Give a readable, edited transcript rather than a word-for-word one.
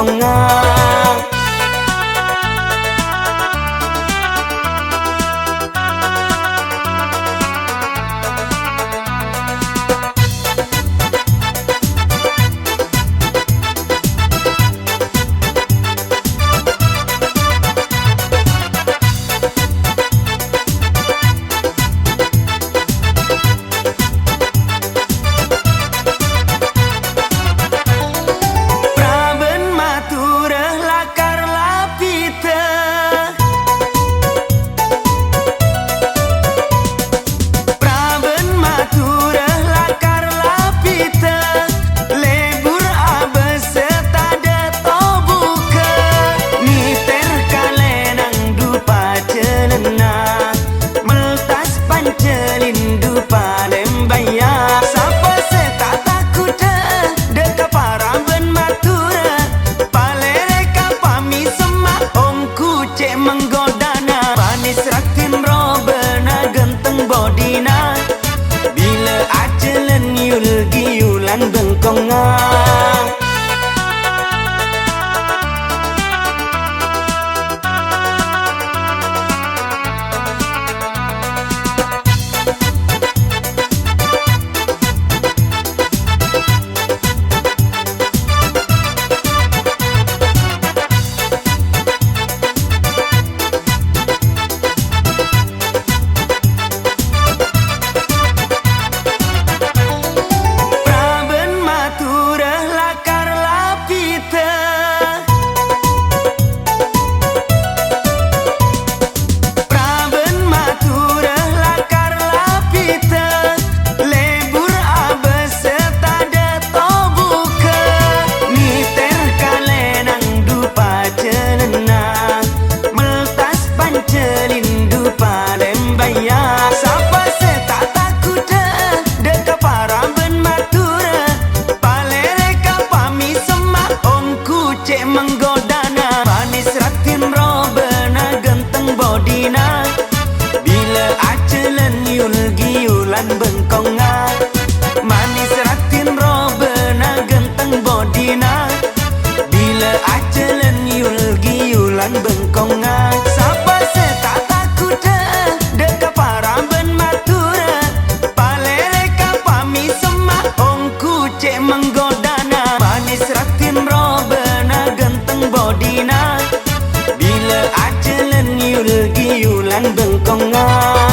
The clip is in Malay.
bengkongan. Menggodana panis ratin robena genteng bodina bila acelen yul giulan bengkongan. Menggodana panis ratin robena genteng bodina bila acelen yul giulan bengkongan. Manis ratin robena genteng bodina bila acelen yul giulan bengkongan. Sapa se tak takut deka para ben matura palere kapami semak ongku cek menggodana panis ratin robena genteng bodina bila acelen yul giulan bengkongan.